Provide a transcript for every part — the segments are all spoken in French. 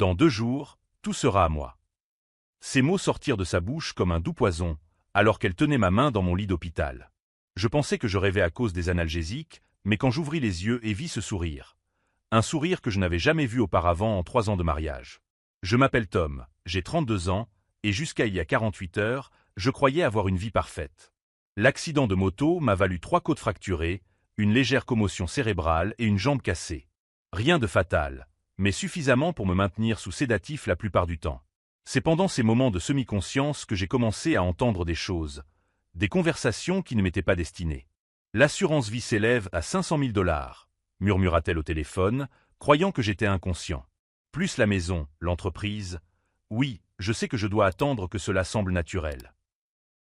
Dans 2 jours, tout sera à moi. » Ces mots sortirent de sa bouche comme un doux poison, alors qu'elle tenait ma main dans mon lit d'hôpital. Je pensais que je rêvais à cause des analgésiques, mais quand j'ouvris les yeux et vis ce sourire. Un sourire que je n'avais jamais vu auparavant en 3 ans de mariage. Je m'appelle Tom, j'ai 32 ans, et jusqu'à il y a 48 heures, je croyais avoir une vie parfaite. L'accident de moto m'a valu 3 côtes fracturées, une légère commotion cérébrale et une jambe cassée. Rien de fatal, mais suffisamment pour me maintenir sous sédatif la plupart du temps. C'est pendant ces moments de semi-conscience que j'ai commencé à entendre des choses, des conversations qui ne m'étaient pas destinées. « L'assurance vie s'élève à 500 000 $, murmura-t-elle au téléphone, croyant que j'étais inconscient. Plus la maison, l'entreprise. Oui, je sais que je dois attendre que cela semble naturel.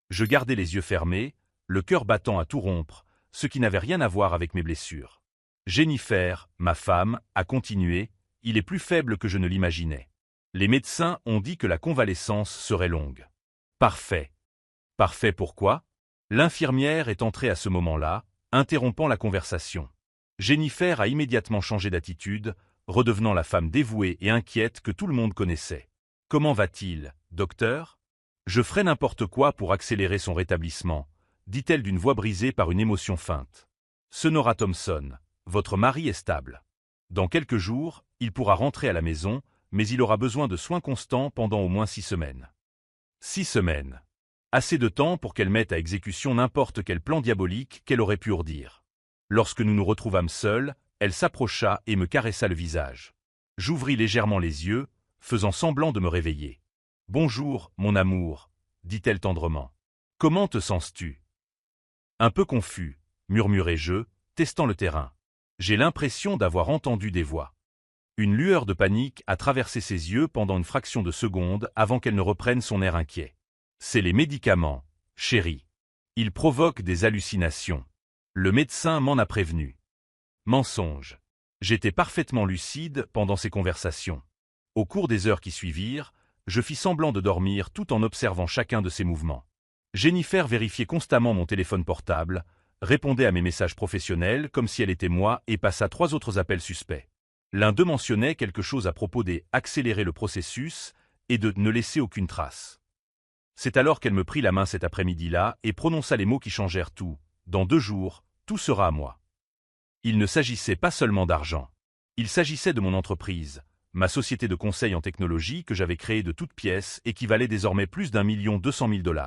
Je gardais les yeux fermés, le cœur battant à tout rompre, ce qui n'avait rien à voir avec mes blessures. Jennifer, ma femme, a continué, il est plus faible que je ne l'imaginais. Les médecins ont dit que la convalescence serait longue. Parfait. Parfait pourquoi? L'infirmière est entrée à ce moment-là, interrompant la conversation. Jennifer a immédiatement changé d'attitude, redevenant la femme dévouée et inquiète que tout le monde connaissait. « Comment va-t-il, docteur ?» « Je ferai n'importe quoi pour accélérer son rétablissement, » dit-elle d'une voix brisée par une émotion feinte. « Sonora Thompson, votre mari est stable. Dans quelques jours, il pourra rentrer à la maison, mais il aura besoin de soins constants pendant au moins 6 semaines. » 6 semaines. Assez de temps pour qu'elle mette à exécution n'importe quel plan diabolique qu'elle aurait pu ourdir. Lorsque nous nous retrouvâmes seuls, elle s'approcha et me caressa le visage. J'ouvris légèrement les yeux, faisant semblant de me réveiller. « Bonjour, mon amour, » dit-elle tendrement. « Comment te sens-tu » Un peu confus, murmurai-je, testant le terrain. J'ai l'impression d'avoir entendu des voix. Une lueur de panique a traversé ses yeux pendant une fraction de seconde avant qu'elle ne reprenne son air inquiet. « C'est les médicaments, chérie. Ils provoquent des hallucinations. Le médecin m'en a prévenu. » Mensonge. J'étais parfaitement lucide pendant ces conversations. Au cours des heures qui suivirent, je fis semblant de dormir tout en observant chacun de ses mouvements. Jennifer vérifiait constamment mon téléphone portable, répondait à mes messages professionnels comme si elle était moi et passa 3 autres appels suspects. L'un d'eux mentionnait quelque chose à propos des « accélérer le processus » et de « ne laisser aucune trace ». C'est alors qu'elle me prit la main cet après-midi-là et prononça les mots qui changèrent tout. « Dans 2 jours, tout sera à moi. » Il ne s'agissait pas seulement d'argent. Il s'agissait de mon entreprise, ma société de conseil en technologie que j'avais créée de toutes pièces et qui valait désormais plus d'1 200 000 $.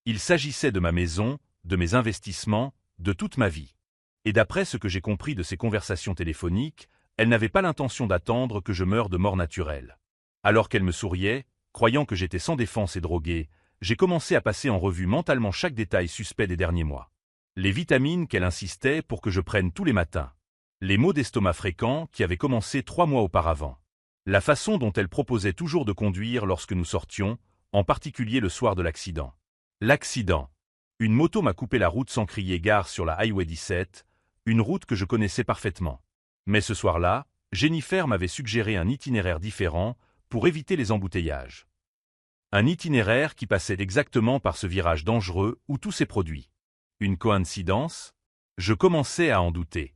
Il s'agissait de ma maison, de mes investissements, de toute ma vie. Et d'après ce que j'ai compris de ces conversations téléphoniques, elle n'avait pas l'intention d'attendre que je meure de mort naturelle. Alors qu'elle me souriait, croyant que j'étais sans défense et drogué, j'ai commencé à passer en revue mentalement chaque détail suspect des derniers mois. Les vitamines qu'elle insistait pour que je prenne tous les matins. Les maux d'estomac fréquents qui avaient commencé 3 mois auparavant. La façon dont elle proposait toujours de conduire lorsque nous sortions, en particulier le soir de l'accident. L'accident. Une moto m'a coupé la route sans crier gare sur la Highway 17, une route que je connaissais parfaitement. Mais ce soir-là, Jennifer m'avait suggéré un itinéraire différent pour éviter les embouteillages. Un itinéraire qui passait exactement par ce virage dangereux où tout s'est produit. Une coïncidence? Je commençais à en douter.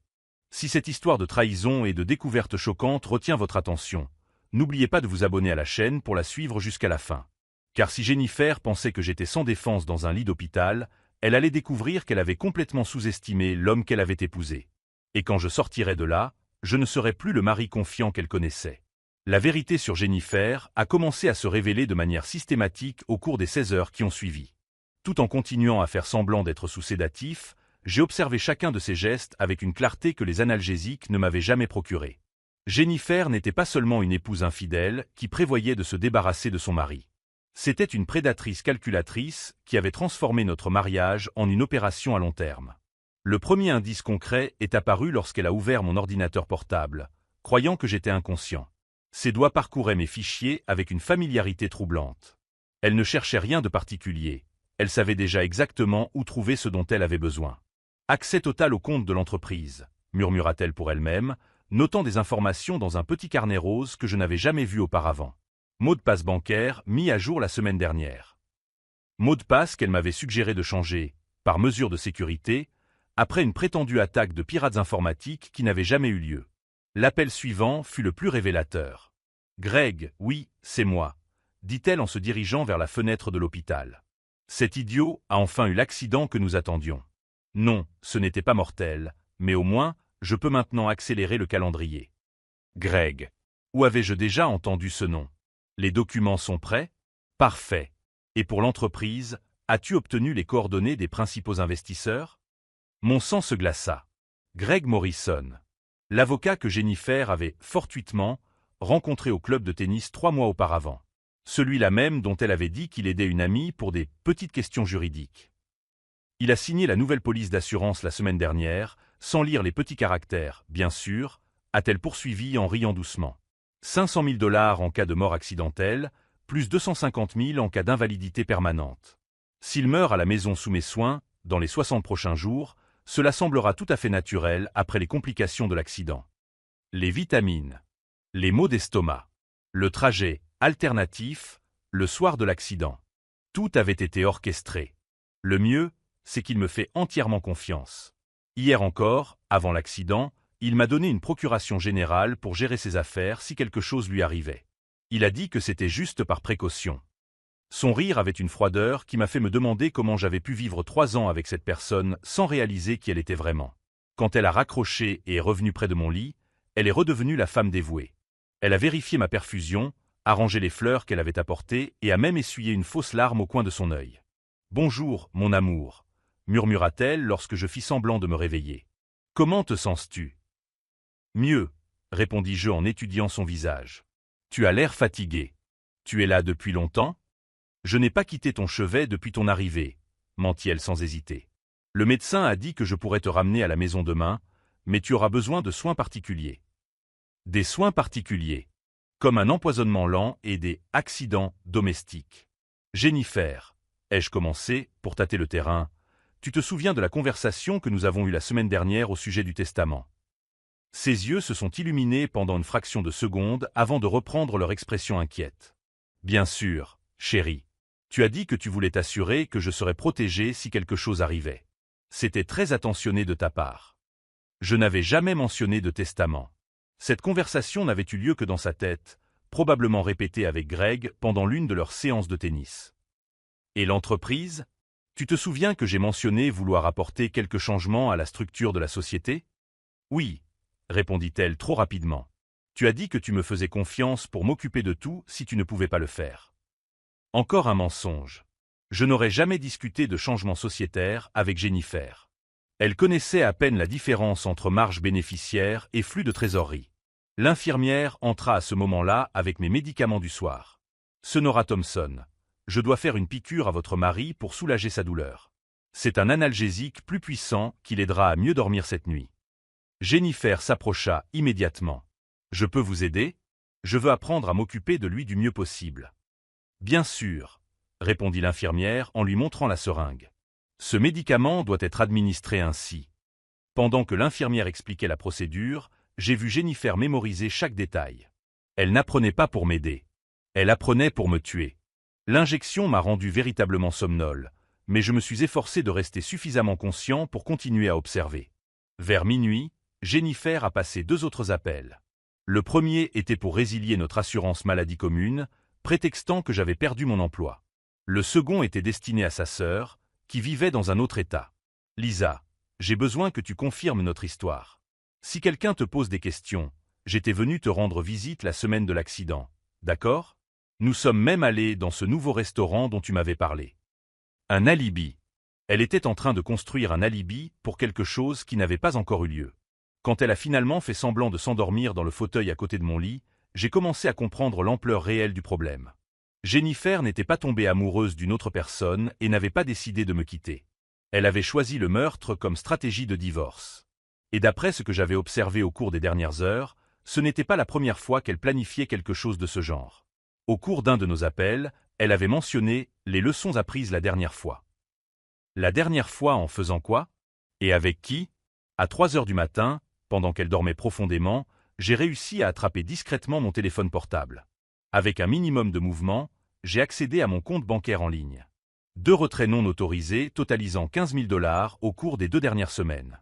Si cette histoire de trahison et de découverte choquante retient votre attention, n'oubliez pas de vous abonner à la chaîne pour la suivre jusqu'à la fin. Car si Jennifer pensait que j'étais sans défense dans un lit d'hôpital, elle allait découvrir qu'elle avait complètement sous-estimé l'homme qu'elle avait épousé. Et quand je sortirais de là, je ne serais plus le mari confiant qu'elle connaissait. La vérité sur Jennifer a commencé à se révéler de manière systématique au cours des 16 heures qui ont suivi. Tout en continuant à faire semblant d'être sous sédatif, j'ai observé chacun de ses gestes avec une clarté que les analgésiques ne m'avaient jamais procurée. Jennifer n'était pas seulement une épouse infidèle qui prévoyait de se débarrasser de son mari. C'était une prédatrice calculatrice qui avait transformé notre mariage en une opération à long terme. Le premier indice concret est apparu lorsqu'elle a ouvert mon ordinateur portable, croyant que j'étais inconscient. Ses doigts parcouraient mes fichiers avec une familiarité troublante. Elle ne cherchait rien de particulier. Elle savait déjà exactement où trouver ce dont elle avait besoin. Accès total au compte de l'entreprise, murmura-t-elle pour elle-même, notant des informations dans un petit carnet rose que je n'avais jamais vu auparavant. Mot de passe bancaire mis à jour la semaine dernière. Mot de passe qu'elle m'avait suggéré de changer, par mesure de sécurité, après une prétendue attaque de pirates informatiques qui n'avait jamais eu lieu. L'appel suivant fut le plus révélateur. Greg, oui, c'est moi, dit-elle en se dirigeant vers la fenêtre de l'hôpital. Cet idiot a enfin eu l'accident que nous attendions. Non, ce n'était pas mortel, mais au moins, je peux maintenant accélérer le calendrier. Greg. Où avais-je déjà entendu ce nom? Les documents sont prêts? Parfait. Et pour l'entreprise, as-tu obtenu les coordonnées des principaux investisseurs? Mon sang se glaça. Greg Morrison. L'avocat que Jennifer avait, fortuitement, rencontré au club de tennis 3 mois auparavant. Celui-là même dont elle avait dit qu'il aidait une amie pour des petites questions juridiques. Il a signé la nouvelle police d'assurance la semaine dernière, sans lire les petits caractères, bien sûr, a-t-elle poursuivi en riant doucement. 500 000 $ en cas de mort accidentelle, plus 250 000 en cas d'invalidité permanente. S'il meurt à la maison sous mes soins, dans les 60 prochains jours, cela semblera tout à fait naturel après les complications de l'accident. Les vitamines. Les maux d'estomac. Le trajet alternatif, le soir de l'accident. Tout avait été orchestré. Le mieux, c'est qu'il me fait entièrement confiance. Hier encore, avant l'accident, il m'a donné une procuration générale pour gérer ses affaires si quelque chose lui arrivait. Il a dit que c'était juste par précaution. Son rire avait une froideur qui m'a fait me demander comment j'avais pu vivre 3 ans avec cette personne sans réaliser qui elle était vraiment. Quand elle a raccroché et est revenue près de mon lit, elle est redevenue la femme dévouée. Elle a vérifié ma perfusion, arrangé les fleurs qu'elle avait apportées et a même essuyé une fausse larme au coin de son œil. « Bonjour, mon amour », murmura-t-elle lorsque je fis semblant de me réveiller. « Comment te sens-tu » ? « Mieux, » répondis-je en étudiant son visage. « Tu as l'air fatigué. Tu es là depuis longtemps ? » « Je n'ai pas quitté ton chevet depuis ton arrivée, » mentit-elle sans hésiter. « Le médecin a dit que je pourrais te ramener à la maison demain, mais tu auras besoin de soins particuliers. » Des soins particuliers, comme un empoisonnement lent et des accidents domestiques. Jennifer, ai-je commencé, pour tâter le terrain, tu te souviens de la conversation que nous avons eue la semaine dernière au sujet du testament? Ses yeux se sont illuminés pendant une fraction de seconde avant de reprendre leur expression inquiète. Bien sûr, chérie. Tu as dit que tu voulais t'assurer que je serais protégé si quelque chose arrivait. C'était très attentionné de ta part. Je n'avais jamais mentionné de testament. Cette conversation n'avait eu lieu que dans sa tête, probablement répétée avec Greg pendant l'une de leurs séances de tennis. Et l'entreprise? Tu te souviens que j'ai mentionné vouloir apporter quelques changements à la structure de la société? Oui, répondit-elle trop rapidement. Tu as dit que tu me faisais confiance pour m'occuper de tout si tu ne pouvais pas le faire. Encore un mensonge. Je n'aurais jamais discuté de changement sociétaire avec Jennifer. Elle connaissait à peine la différence entre marge bénéficiaire et flux de trésorerie. L'infirmière entra à ce moment-là avec mes médicaments du soir. Sonora Thompson, je dois faire une piqûre à votre mari pour soulager sa douleur. C'est un analgésique plus puissant qui l'aidera à mieux dormir cette nuit. Jennifer s'approcha immédiatement. Je peux vous aider? Je veux apprendre à m'occuper de lui du mieux possible. Bien sûr, répondit l'infirmière en lui montrant la seringue. Ce médicament doit être administré ainsi. Pendant que l'infirmière expliquait la procédure, j'ai vu Jennifer mémoriser chaque détail. Elle n'apprenait pas pour m'aider. Elle apprenait pour me tuer. L'injection m'a rendu véritablement somnole, mais je me suis efforcé de rester suffisamment conscient pour continuer à observer. Vers minuit, Jennifer a passé 2 autres appels. Le premier était pour résilier notre assurance maladie commune, prétextant que j'avais perdu mon emploi. Le second était destiné à sa sœur, qui vivait dans un autre état. « Lisa, j'ai besoin que tu confirmes notre histoire. Si quelqu'un te pose des questions, j'étais venu te rendre visite la semaine de l'accident, d'accord? Nous sommes même allés dans ce nouveau restaurant dont tu m'avais parlé. » Un alibi. Elle était en train de construire un alibi pour quelque chose qui n'avait pas encore eu lieu. Quand elle a finalement fait semblant de s'endormir dans le fauteuil à côté de mon lit, j'ai commencé à comprendre l'ampleur réelle du problème. Jennifer n'était pas tombée amoureuse d'une autre personne et n'avait pas décidé de me quitter. Elle avait choisi le meurtre comme stratégie de divorce. Et d'après ce que j'avais observé au cours des dernières heures, ce n'était pas la première fois qu'elle planifiait quelque chose de ce genre. Au cours d'un de nos appels, elle avait mentionné les leçons apprises la dernière fois. La dernière fois en faisant quoi? Et avec qui? À 3 heures du matin, pendant qu'elle dormait profondément, j'ai réussi à attraper discrètement mon téléphone portable. Avec un minimum de mouvement, j'ai accédé à mon compte bancaire en ligne. 2 retraits non autorisés totalisant 15 000 $ au cours des 2 dernières semaines.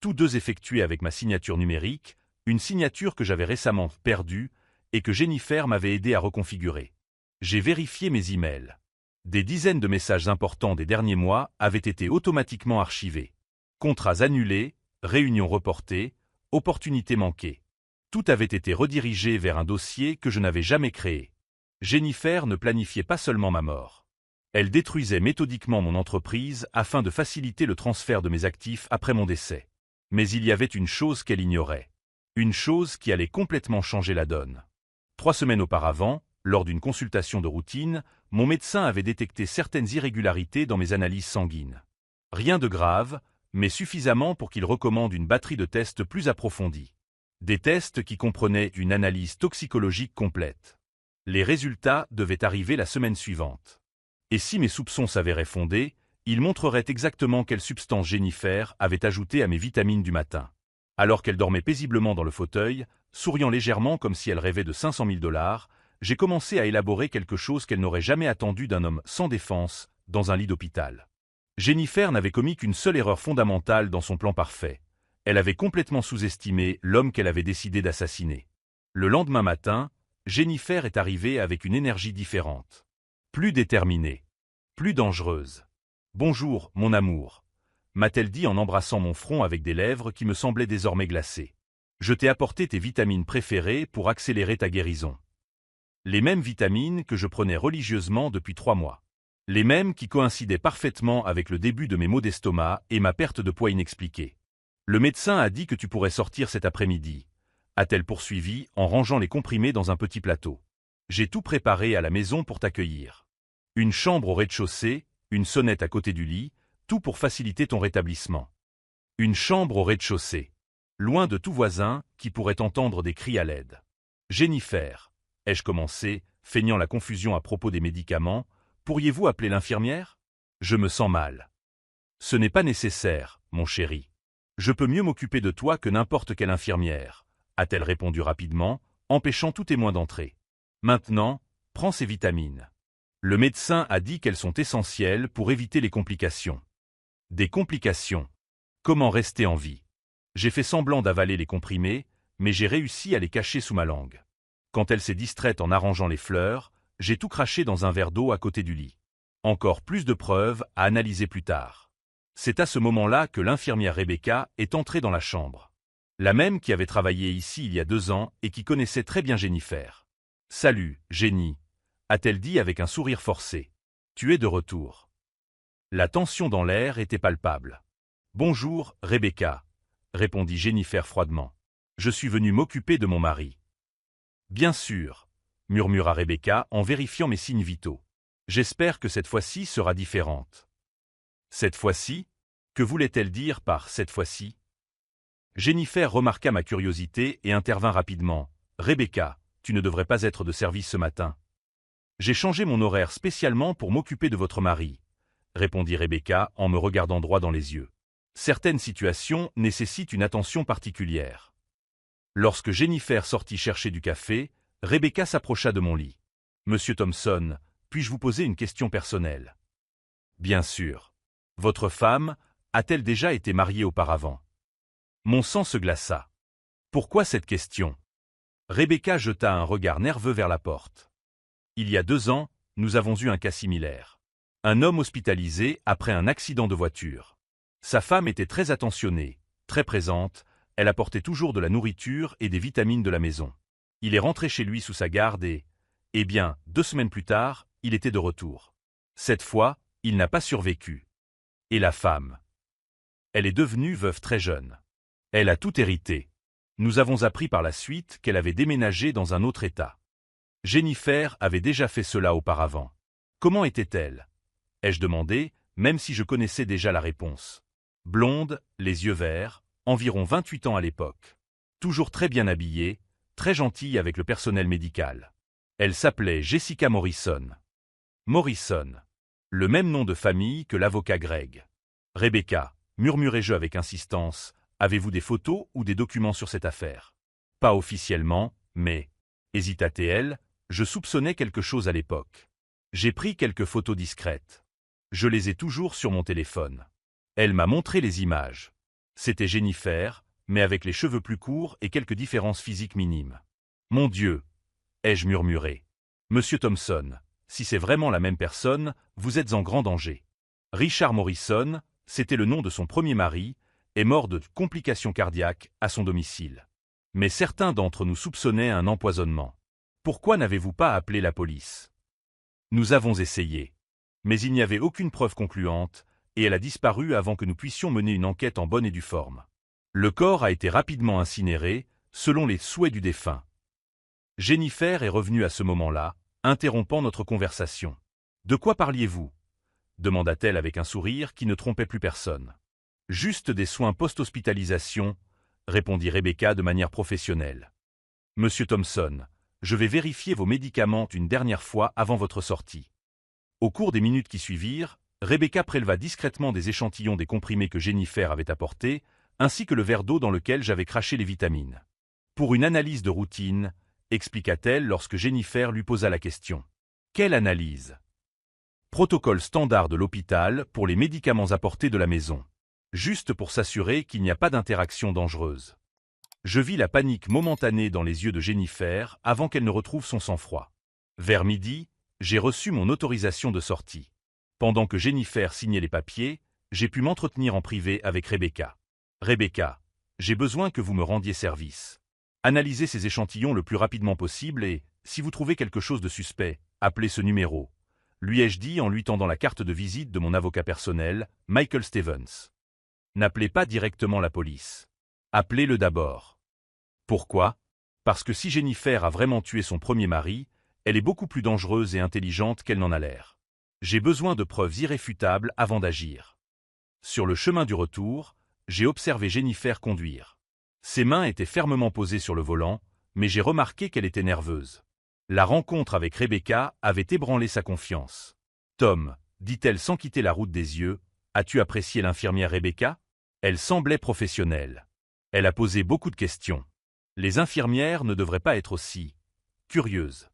Tous 2 effectués avec ma signature numérique, une signature que j'avais récemment perdue et que Jennifer m'avait aidé à reconfigurer. J'ai vérifié mes emails. Des dizaines de messages importants des derniers mois avaient été automatiquement archivés. Contrats annulés, réunions reportées, opportunités manquées. Tout avait été redirigé vers un dossier que je n'avais jamais créé. Jennifer ne planifiait pas seulement ma mort. Elle détruisait méthodiquement mon entreprise afin de faciliter le transfert de mes actifs après mon décès. Mais il y avait une chose qu'elle ignorait. Une chose qui allait complètement changer la donne. 3 semaines auparavant, lors d'une consultation de routine, mon médecin avait détecté certaines irrégularités dans mes analyses sanguines. Rien de grave, mais suffisamment pour qu'il recommande une batterie de tests plus approfondis. Des tests qui comprenaient une analyse toxicologique complète. Les résultats devaient arriver la semaine suivante. Et si mes soupçons s'avéraient fondés, ils montreraient exactement quelle substance Jennifer avait ajoutée à mes vitamines du matin. Alors qu'elle dormait paisiblement dans le fauteuil, souriant légèrement comme si elle rêvait de 500 000 $, j'ai commencé à élaborer quelque chose qu'elle n'aurait jamais attendu d'un homme sans défense, dans un lit d'hôpital. Jennifer n'avait commis qu'une seule erreur fondamentale dans son plan parfait. Elle avait complètement sous-estimé l'homme qu'elle avait décidé d'assassiner. Le lendemain matin, Jennifer est arrivée avec une énergie différente. Plus déterminée. Plus dangereuse. « Bonjour, mon amour », m'a-t-elle dit en embrassant mon front avec des lèvres qui me semblaient désormais glacées. « Je t'ai apporté tes vitamines préférées pour accélérer ta guérison. » Les mêmes vitamines que je prenais religieusement depuis 3 mois. Les mêmes qui coïncidaient parfaitement avec le début de mes maux d'estomac et ma perte de poids inexpliquée. « Le médecin a dit que tu pourrais sortir cet après-midi », a-t-elle poursuivi en rangeant les comprimés dans un petit plateau. « J'ai tout préparé à la maison pour t'accueillir. Une chambre au rez-de-chaussée, une sonnette à côté du lit, tout pour faciliter ton rétablissement. Une chambre au rez-de-chaussée. Loin de tout voisin qui pourrait entendre des cris à l'aide. Jennifer, ai-je commencé, feignant la confusion à propos des médicaments, pourriez-vous appeler l'infirmière? Je me sens mal. Ce n'est pas nécessaire, mon chéri. Je peux mieux m'occuper de toi que n'importe quelle infirmière, a-t-elle répondu rapidement, empêchant tout témoin d'entrer. Maintenant, prends ces vitamines. Le médecin a dit qu'elles sont essentielles pour éviter les complications. Des complications. Comment rester en vie? J'ai fait semblant d'avaler les comprimés, mais j'ai réussi à les cacher sous ma langue. Quand elle s'est distraite en arrangeant les fleurs, j'ai tout craché dans un verre d'eau à côté du lit. Encore plus de preuves à analyser plus tard. C'est à ce moment-là que l'infirmière Rebecca est entrée dans la chambre. La même qui avait travaillé ici il y a 2 ans et qui connaissait très bien Jennifer. « Salut, Jenny », a-t-elle dit avec un sourire forcé. « Tu es de retour. » La tension dans l'air était palpable. « Bonjour, Rebecca », répondit Jennifer froidement. « Je suis venue m'occuper de mon mari. »« Bien sûr », murmura Rebecca en vérifiant mes signes vitaux. « J'espère que cette fois-ci sera différente. »« Cette fois-ci » Que voulait-elle dire par « cette fois-ci » Jennifer remarqua ma curiosité et intervint rapidement. « Rebecca, tu ne devrais pas être de service ce matin. »« J'ai changé mon horaire spécialement pour m'occuper de votre mari, » répondit Rebecca en me regardant droit dans les yeux. « Certaines situations nécessitent une attention particulière. » Lorsque Jennifer sortit chercher du café, Rebecca s'approcha de mon lit. « Monsieur Thompson, puis-je vous poser une question personnelle ?»« Bien sûr. Votre femme a-t-elle déjà été mariée auparavant ?» Mon sang se glaça. Pourquoi cette question? Rebecca jeta un regard nerveux vers la porte. Il y a 2 ans, nous avons eu un cas similaire. Un homme hospitalisé après un accident de voiture. Sa femme était très attentionnée, très présente, elle apportait toujours de la nourriture et des vitamines de la maison. Il est rentré chez lui sous sa garde et, eh bien, 2 semaines plus tard, il était de retour. Cette fois, il n'a pas survécu. Et la femme? Elle est devenue veuve très jeune. Elle a tout hérité. Nous avons appris par la suite qu'elle avait déménagé dans un autre État. Jennifer avait déjà fait cela auparavant. Comment était-elle? Ai-je demandé, même si je connaissais déjà la réponse. Blonde, les yeux verts, environ 28 ans à l'époque. Toujours très bien habillée, très gentille avec le personnel médical. Elle s'appelait Jessica Morrison. Morrison. Le même nom de famille que l'avocat Greg. Rebecca, murmurai-je avec insistance, avez-vous des photos ou des documents sur cette affaire? Pas officiellement, mais, hésita-t-elle, je soupçonnais quelque chose à l'époque. J'ai pris quelques photos discrètes. Je les ai toujours sur mon téléphone. Elle m'a montré les images. C'était Jennifer, mais avec les cheveux plus courts et quelques différences physiques minimes. Mon Dieu, ai-je murmuré. Monsieur Thompson, si c'est vraiment la même personne, vous êtes en grand danger. Richard Morrison, c'était le nom de son premier mari, est mort de complications cardiaques à son domicile. Mais certains d'entre nous soupçonnaient un empoisonnement. Pourquoi n'avez-vous pas appelé la police? Nous avons essayé. Mais il n'y avait aucune preuve concluante, et elle a disparu avant que nous puissions mener une enquête en bonne et due forme. Le corps a été rapidement incinéré, selon les souhaits du défunt. Jennifer est revenue à ce moment-là, interrompant notre conversation. « De quoi parliez-vous » demanda-t-elle avec un sourire qui ne trompait plus personne. « Juste des soins post-hospitalisation » répondit Rebecca de manière professionnelle. « Monsieur Thompson, je vais vérifier vos médicaments une dernière fois avant votre sortie. » Au cours des minutes qui suivirent, Rebecca préleva discrètement des échantillons des comprimés que Jennifer avait apportés, ainsi que le verre d'eau dans lequel j'avais craché les vitamines. « Pour une analyse de routine » expliqua-t-elle lorsque Jennifer lui posa la question. « Quelle analyse ?» Protocole standard de l'hôpital pour les médicaments apportés de la maison. Juste pour s'assurer qu'il n'y a pas d'interaction dangereuse. Je vis la panique momentanée dans les yeux de Jennifer avant qu'elle ne retrouve son sang-froid. Vers midi, j'ai reçu mon autorisation de sortie. Pendant que Jennifer signait les papiers, j'ai pu m'entretenir en privé avec Rebecca. « Rebecca, j'ai besoin que vous me rendiez service. Analysez ces échantillons le plus rapidement possible et, si vous trouvez quelque chose de suspect, appelez ce numéro. » lui ai-je dit en lui tendant la carte de visite de mon avocat personnel, Michael Stevens. N'appelez pas directement la police. Appelez-le d'abord. Pourquoi? Parce que si Jennifer a vraiment tué son premier mari, elle est beaucoup plus dangereuse et intelligente qu'elle n'en a l'air. J'ai besoin de preuves irréfutables avant d'agir. Sur le chemin du retour, j'ai observé Jennifer conduire. Ses mains étaient fermement posées sur le volant, mais j'ai remarqué qu'elle était nerveuse. La rencontre avec Rebecca avait ébranlé sa confiance. « Tom, dit-elle sans quitter la route des yeux, as-tu apprécié l'infirmière Rebecca? Elle semblait professionnelle. Elle a posé beaucoup de questions. Les infirmières ne devraient pas être aussi curieuses.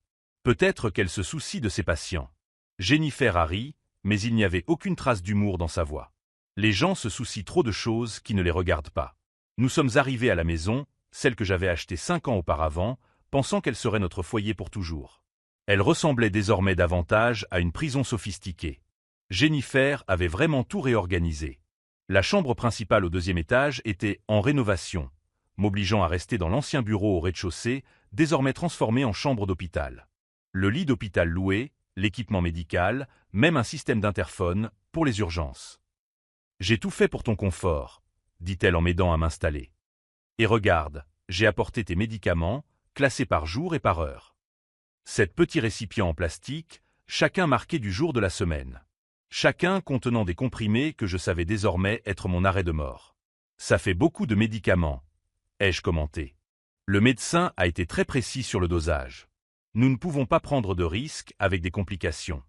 Peut-être qu'elle se soucie de ses patients. » Jennifer a ri, mais il n'y avait aucune trace d'humour dans sa voix. Les gens se soucient trop de choses qui ne les regardent pas. Nous sommes arrivés à la maison, celle que j'avais achetée 5 ans auparavant, pensant qu'elle serait notre foyer pour toujours. Elle ressemblait désormais davantage à une prison sophistiquée. Jennifer avait vraiment tout réorganisé. La chambre principale au 2e étage était en rénovation, m'obligeant à rester dans l'ancien bureau au rez-de-chaussée, désormais transformé en chambre d'hôpital. Le lit d'hôpital loué, l'équipement médical, même un système d'interphone pour les urgences. « J'ai tout fait pour ton confort, » dit-elle en m'aidant à m'installer. « Et regarde, j'ai apporté tes médicaments, classés par jour et par heure. » Sept petits récipients en plastique, chacun marqué du jour de la semaine. Chacun contenant des comprimés que je savais désormais être mon arrêt de mort. « Ça fait beaucoup de médicaments, » ai-je commenté. Le médecin a été très précis sur le dosage. Nous ne pouvons pas prendre de risques avec des complications.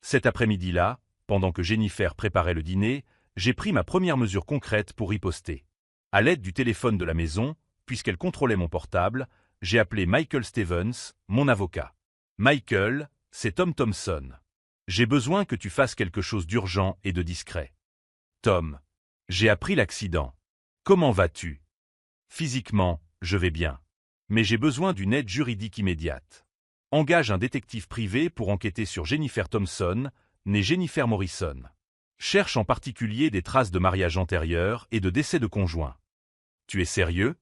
Cet après-midi-là, pendant que Jennifer préparait le dîner, j'ai pris ma première mesure concrète pour riposter. À l'aide du téléphone de la maison, puisqu'elle contrôlait mon portable, j'ai appelé Michael Stevens, mon avocat. « Michael, c'est Tom Thompson. J'ai besoin que tu fasses quelque chose d'urgent et de discret. »« Tom, j'ai appris l'accident. Comment vas-tu? » ?»« Physiquement, je vais bien. Mais j'ai besoin d'une aide juridique immédiate. Engage un détective privé pour enquêter sur Jennifer Thompson, née Jennifer Morrison. Cherche en particulier des traces de mariage antérieur et de décès de conjoint. »« Tu es sérieux? » ?»«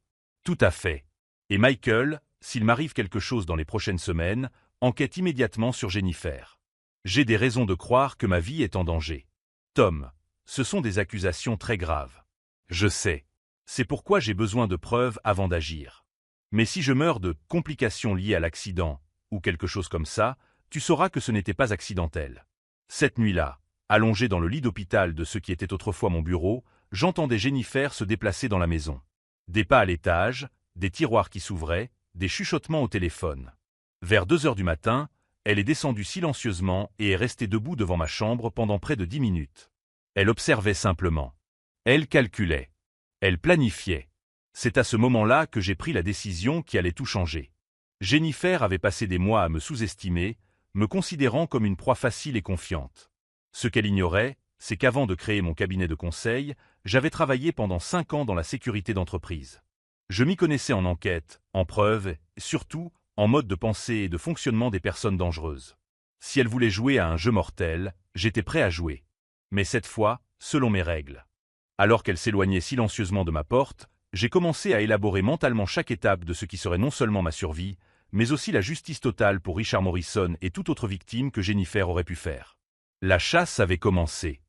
Tout à fait. Et Michael, s'il m'arrive quelque chose dans les prochaines semaines, enquête immédiatement sur Jennifer. J'ai des raisons de croire que ma vie est en danger. Tom, ce sont des accusations très graves. Je sais. C'est pourquoi j'ai besoin de preuves avant d'agir. Mais si je meurs de complications liées à l'accident, ou quelque chose comme ça, tu sauras que ce n'était pas accidentel. Cette nuit-là, allongé dans le lit d'hôpital de ce qui était autrefois mon bureau, j'entendais Jennifer se déplacer dans la maison. Des pas à l'étage, des tiroirs qui s'ouvraient, des chuchotements au téléphone. Vers 2 heures du matin, elle est descendue silencieusement et est restée debout devant ma chambre pendant près de 10 minutes. Elle observait simplement. Elle calculait. Elle planifiait. C'est à ce moment-là que j'ai pris la décision qui allait tout changer. Jennifer avait passé des mois à me sous-estimer, me considérant comme une proie facile et confiante. Ce qu'elle ignorait, c'est qu'avant de créer mon cabinet de conseil, j'avais travaillé pendant 5 ans dans la sécurité d'entreprise. Je m'y connaissais en enquête, en preuves, et surtout en mode de pensée et de fonctionnement des personnes dangereuses. Si elle voulait jouer à un jeu mortel, j'étais prêt à jouer. Mais cette fois, selon mes règles. Alors qu'elle s'éloignait silencieusement de ma porte, j'ai commencé à élaborer mentalement chaque étape de ce qui serait non seulement ma survie, mais aussi la justice totale pour Richard Morrison et toute autre victime que Jennifer aurait pu faire. La chasse avait commencé.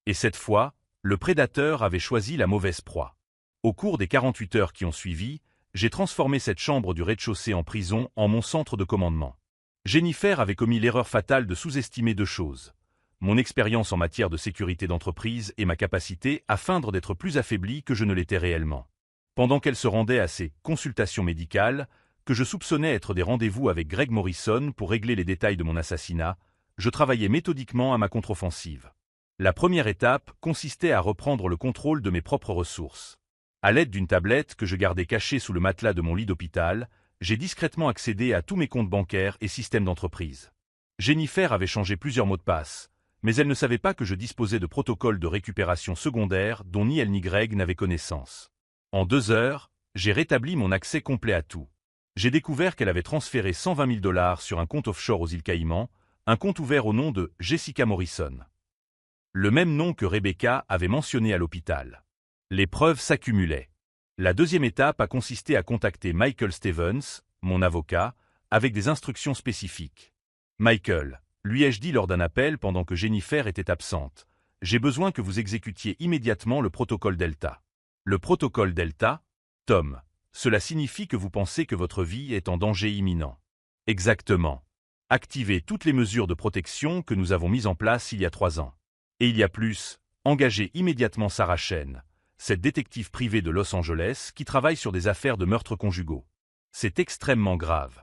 Et cette fois, le prédateur avait choisi la mauvaise proie. Au cours des 48 heures qui ont suivi, j'ai transformé cette chambre du rez-de-chaussée en prison en mon centre de commandement. Jennifer avait commis l'erreur fatale de sous-estimer deux choses. Mon expérience en matière de sécurité d'entreprise et ma capacité à feindre d'être plus affaibli que je ne l'étais réellement. Pendant qu'elle se rendait à ses consultations médicales, que je soupçonnais être des rendez-vous avec Greg Morrison pour régler les détails de mon assassinat, je travaillais méthodiquement à ma contre-offensive. La première étape consistait à reprendre le contrôle de mes propres ressources. À l'aide d'une tablette que je gardais cachée sous le matelas de mon lit d'hôpital, j'ai discrètement accédé à tous mes comptes bancaires et systèmes d'entreprise. Jennifer avait changé plusieurs mots de passe, mais elle ne savait pas que je disposais de protocoles de récupération secondaires dont ni elle ni Greg n'avaient connaissance. En 2 heures, j'ai rétabli mon accès complet à tout. J'ai découvert qu'elle avait transféré 120 000 $ sur un compte offshore aux îles Caïmans, un compte ouvert au nom de Jessica Morrison. Le même nom que Rebecca avait mentionné à l'hôpital. Les preuves s'accumulaient. La deuxième étape a consisté à contacter Michael Stevens, mon avocat, avec des instructions spécifiques. Michael, lui ai-je dit lors d'un appel pendant que Jennifer était absente, j'ai besoin que vous exécutiez immédiatement le protocole Delta. Le protocole Delta, Tom, cela signifie que vous pensez que votre vie est en danger imminent. Exactement. Activez toutes les mesures de protection que nous avons mises en place il y a 3 ans. Et il y a plus, engagez immédiatement Sarah Chen, cette détective privée de Los Angeles qui travaille sur des affaires de meurtres conjugaux. C'est extrêmement grave.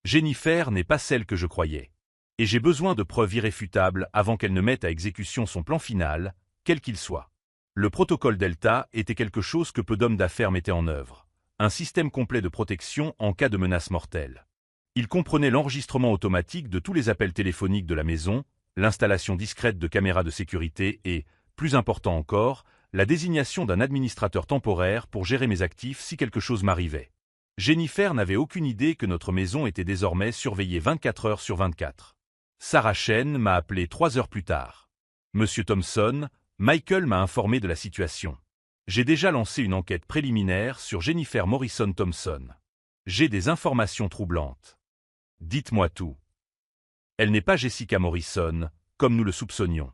Jennifer n'est pas celle que je croyais. Et j'ai besoin de preuves irréfutables avant qu'elle ne mette à exécution son plan final, quel qu'il soit. Le protocole Delta était quelque chose que peu d'hommes d'affaires mettaient en œuvre. Un système complet de protection en cas de menace mortelle. Il comprenait l'enregistrement automatique de tous les appels téléphoniques de la maison, l'installation discrète de caméras de sécurité et, plus important encore, la désignation d'un administrateur temporaire pour gérer mes actifs si quelque chose m'arrivait. Jennifer n'avait aucune idée que notre maison était désormais surveillée 24 heures sur 24. Sarah Chen m'a appelé 3 heures plus tard. Monsieur Thompson, Michael m'a informé de la situation. J'ai déjà lancé une enquête préliminaire sur Jennifer Morrison Thompson. J'ai des informations troublantes. Dites-moi tout. Elle n'est pas Jessica Morrison, comme nous le soupçonnions.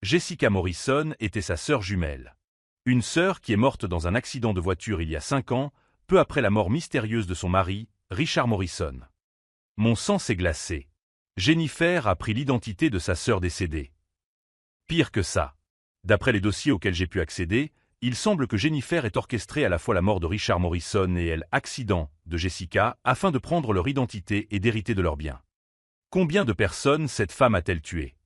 Jessica Morrison était sa sœur jumelle. Une sœur qui est morte dans un accident de voiture il y a 5 ans, peu après la mort mystérieuse de son mari, Richard Morrison. Mon sang s'est glacé. Jennifer a pris l'identité de sa sœur décédée. Pire que ça. D'après les dossiers auxquels j'ai pu accéder, il semble que Jennifer ait orchestré à la fois la mort de Richard Morrison et l'accident de Jessica afin de prendre leur identité et d'hériter de leurs biens. Combien de personnes cette femme a-t-elle tué?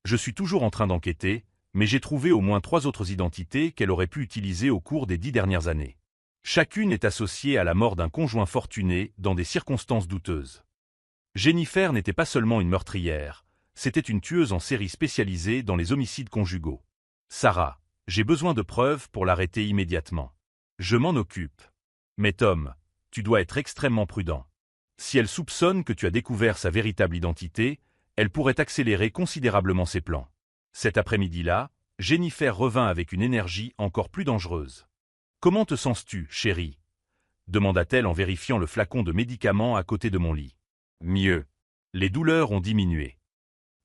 Je suis toujours en train d'enquêter, mais j'ai trouvé au moins 3 autres identités qu'elle aurait pu utiliser au cours des 10 dernières années. Chacune est associée à la mort d'un conjoint fortuné dans des circonstances douteuses. Jennifer n'était pas seulement une meurtrière, c'était une tueuse en série spécialisée dans les homicides conjugaux. Sarah, j'ai besoin de preuves pour l'arrêter immédiatement. Je m'en occupe. Mais Tom, tu dois être extrêmement prudent. Si elle soupçonne que tu as découvert sa véritable identité, elle pourrait accélérer considérablement ses plans. Cet après-midi-là, Jennifer revint avec une énergie encore plus dangereuse. « Comment te sens-tu, chérie ?» demanda-t-elle en vérifiant le flacon de médicaments à côté de mon lit. « Mieux. Les douleurs ont diminué. »«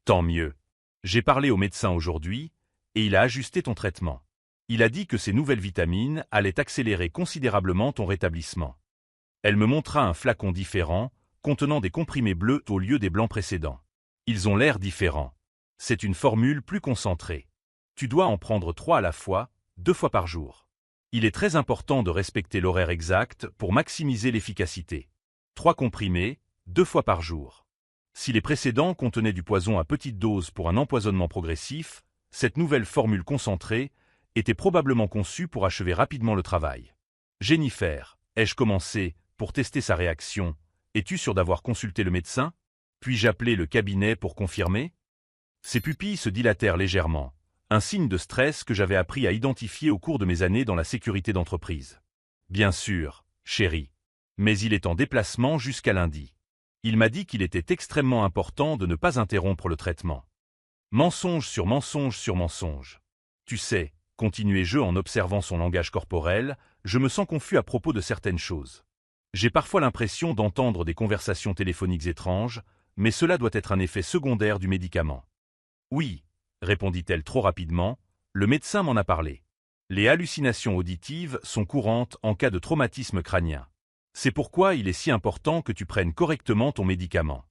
Tant mieux. J'ai parlé au médecin aujourd'hui, et il a ajusté ton traitement. Il a dit que ces nouvelles vitamines allaient accélérer considérablement ton rétablissement. » Elle me montra un flacon différent, contenant des comprimés bleus au lieu des blancs précédents. Ils ont l'air différents. C'est une formule plus concentrée. Tu dois en prendre 3 à la fois, 2 fois par jour. Il est très important de respecter l'horaire exact pour maximiser l'efficacité. 3 comprimés, 2 fois par jour. Si les précédents contenaient du poison à petite dose pour un empoisonnement progressif, cette nouvelle formule concentrée était probablement conçue pour achever rapidement le travail. Jennifer, ai-je commencé, pour tester sa réaction, es-tu sûr d'avoir consulté le médecin? Puis-je appeler le cabinet pour confirmer? Ses pupilles se dilatèrent légèrement, un signe de stress que j'avais appris à identifier au cours de mes années dans la sécurité d'entreprise. Bien sûr, chérie. Mais il est en déplacement jusqu'à lundi. Il m'a dit qu'il était extrêmement important de ne pas interrompre le traitement. Mensonge sur mensonge sur mensonge. Tu sais, continuai-je en observant son langage corporel, je me sens confus à propos de certaines choses. J'ai parfois l'impression d'entendre des conversations téléphoniques étranges, mais cela doit être un effet secondaire du médicament. Oui, répondit-elle trop rapidement, le médecin m'en a parlé. Les hallucinations auditives sont courantes en cas de traumatisme crânien. C'est pourquoi il est si important que tu prennes correctement ton médicament.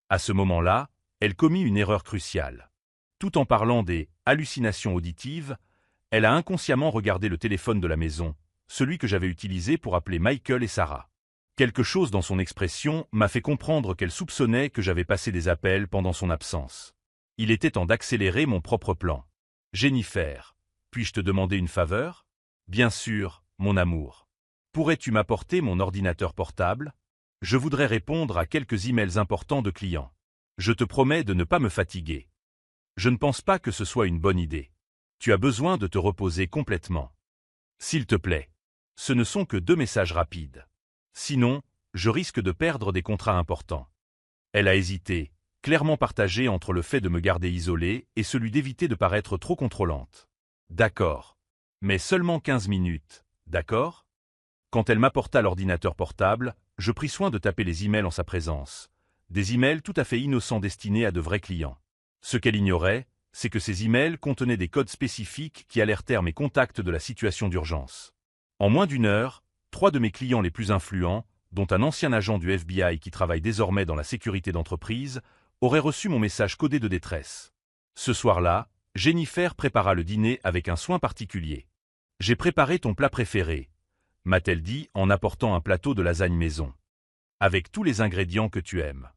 À ce moment-là, elle commit une erreur cruciale. Tout en parlant des hallucinations auditives, elle a inconsciemment regardé le téléphone de la maison, celui que j'avais utilisé pour appeler Michael et Sarah. Quelque chose dans son expression m'a fait comprendre qu'elle soupçonnait que j'avais passé des appels pendant son absence. Il était temps d'accélérer mon propre plan. Jennifer, puis-je te demander une faveur? Bien sûr, mon amour. Pourrais-tu m'apporter mon ordinateur portable? Je voudrais répondre à quelques emails importants de clients. Je te promets de ne pas me fatiguer. Je ne pense pas que ce soit une bonne idée. Tu as besoin de te reposer complètement. S'il te plaît. Ce ne sont que 2 messages rapides. Sinon, je risque de perdre des contrats importants. Elle a hésité, clairement partagée entre le fait de me garder isolé et celui d'éviter de paraître trop contrôlante. D'accord. Mais seulement 15 minutes, d'accord? Quand elle m'apporta l'ordinateur portable, je pris soin de taper les emails en sa présence. Des emails tout à fait innocents destinés à de vrais clients. Ce qu'elle ignorait, c'est que ces emails contenaient des codes spécifiques qui alertèrent mes contacts de la situation d'urgence. En moins d'1 heure, 3 de mes clients les plus influents, dont un ancien agent du FBI qui travaille désormais dans la sécurité d'entreprise, auraient reçu mon message codé de détresse. Ce soir-là, Jennifer prépara le dîner avec un soin particulier. « J'ai préparé ton plat préféré », m'a-t-elle dit en apportant un plateau de lasagne maison. « Avec tous les ingrédients que tu aimes. »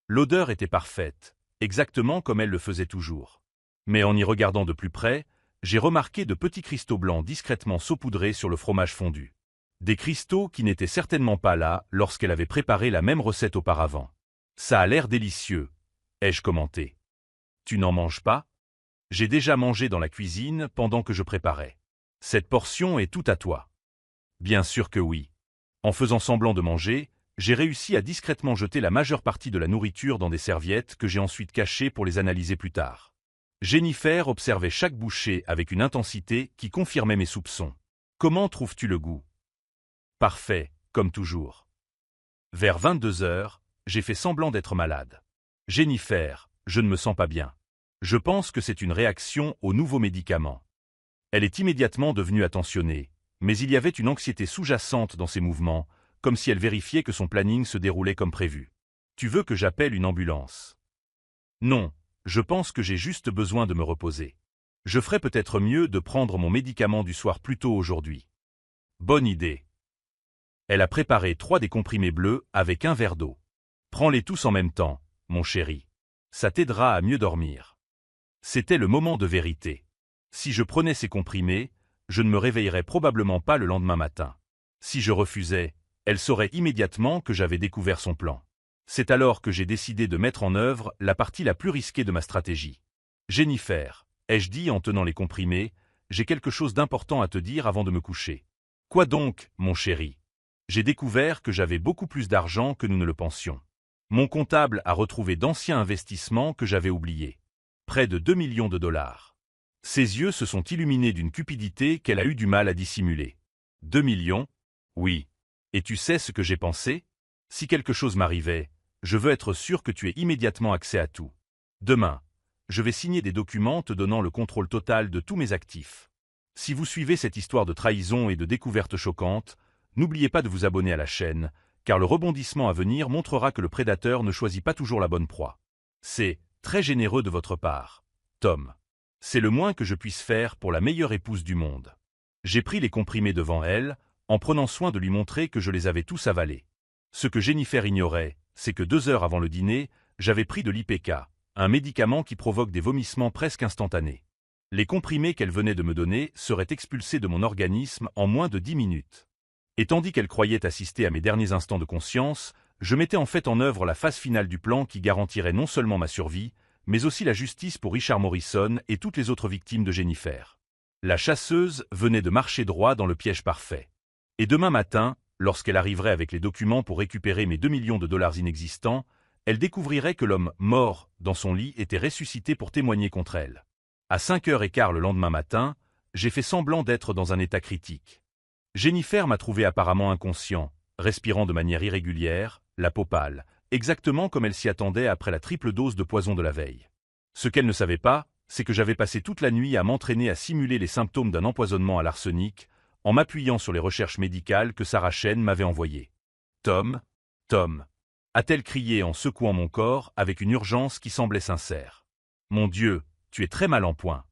L'odeur était parfaite, exactement comme elle le faisait toujours. Mais en y regardant de plus près, j'ai remarqué de petits cristaux blancs discrètement saupoudrés sur le fromage fondu. Des cristaux qui n'étaient certainement pas là lorsqu'elle avait préparé la même recette auparavant. « Ça a l'air délicieux », ai-je commenté. « Tu n'en manges pas? J'ai déjà mangé dans la cuisine pendant que je préparais. Cette portion est tout à toi. » Bien sûr que oui. En faisant semblant de manger, j'ai réussi à discrètement jeter la majeure partie de la nourriture dans des serviettes que j'ai ensuite cachées pour les analyser plus tard. Jennifer observait chaque bouchée avec une intensité qui confirmait mes soupçons. « Comment trouves-tu le goût? » « Parfait, comme toujours. » Vers 22 heures, j'ai fait semblant d'être malade. « Jennifer, je ne me sens pas bien. Je pense que c'est une réaction aux nouveaux médicaments. » Elle est immédiatement devenue attentionnée, mais il y avait une anxiété sous-jacente dans ses mouvements, comme si elle vérifiait que son planning se déroulait comme prévu. « Tu veux que j'appelle une ambulance? » Non, je pense que j'ai juste besoin de me reposer. Je ferais peut-être mieux de prendre mon médicament du soir plus tôt aujourd'hui. Bonne idée. Elle a préparé 3 des comprimés bleus avec un verre d'eau. Prends-les tous en même temps, mon chéri. Ça t'aidera à mieux dormir. C'était le moment de vérité. Si je prenais ces comprimés, je ne me réveillerais probablement pas le lendemain matin. Si je refusais, elle saurait immédiatement que j'avais découvert son plan. C'est alors que j'ai décidé de mettre en œuvre la partie la plus risquée de ma stratégie. « Jennifer, ai-je dit en tenant les comprimés, j'ai quelque chose d'important à te dire avant de me coucher. »« Quoi donc, mon chéri ? » J'ai découvert que j'avais beaucoup plus d'argent que nous ne le pensions. Mon comptable a retrouvé d'anciens investissements que j'avais oubliés. Près de 2 millions de dollars. Ses yeux se sont illuminés d'une cupidité qu'elle a eu du mal à dissimuler. 2 millions? Oui. Et tu sais ce que j'ai pensé? Si quelque chose m'arrivait, je veux être sûr que tu aies immédiatement accès à tout. Demain, je vais signer des documents te donnant le contrôle total de tous mes actifs. Si vous suivez cette histoire de trahison et de découvertes choquantes, n'oubliez pas de vous abonner à la chaîne, car le rebondissement à venir montrera que le prédateur ne choisit pas toujours la bonne proie. C'est très généreux de votre part, Tom. C'est le moins que je puisse faire pour la meilleure épouse du monde. J'ai pris les comprimés devant elle, en prenant soin de lui montrer que je les avais tous avalés. Ce que Jennifer ignorait, c'est que 2 heures avant le dîner, j'avais pris de l'IPK, un médicament qui provoque des vomissements presque instantanés. Les comprimés qu'elle venait de me donner seraient expulsés de mon organisme en moins de 10 minutes. Et tandis qu'elle croyait assister à mes derniers instants de conscience, je mettais en fait en œuvre la phase finale du plan qui garantirait non seulement ma survie, mais aussi la justice pour Richard Morrison et toutes les autres victimes de Jennifer. La chasseuse venait de marcher droit dans le piège parfait. Et demain matin, lorsqu'elle arriverait avec les documents pour récupérer mes 2 millions de dollars inexistants, elle découvrirait que l'homme mort dans son lit était ressuscité pour témoigner contre elle. À 5h15 le lendemain matin, j'ai fait semblant d'être dans un état critique. Jennifer m'a trouvé apparemment inconscient, respirant de manière irrégulière, la peau pâle, exactement comme elle s'y attendait après la triple dose de poison de la veille. Ce qu'elle ne savait pas, c'est que j'avais passé toute la nuit à m'entraîner à simuler les symptômes d'un empoisonnement à l'arsenic, en m'appuyant sur les recherches médicales que Sarah Chen m'avait envoyées. « Tom, Tom !» a-t-elle crié en secouant mon corps avec une urgence qui semblait sincère. « Mon Dieu, tu es très mal en point. »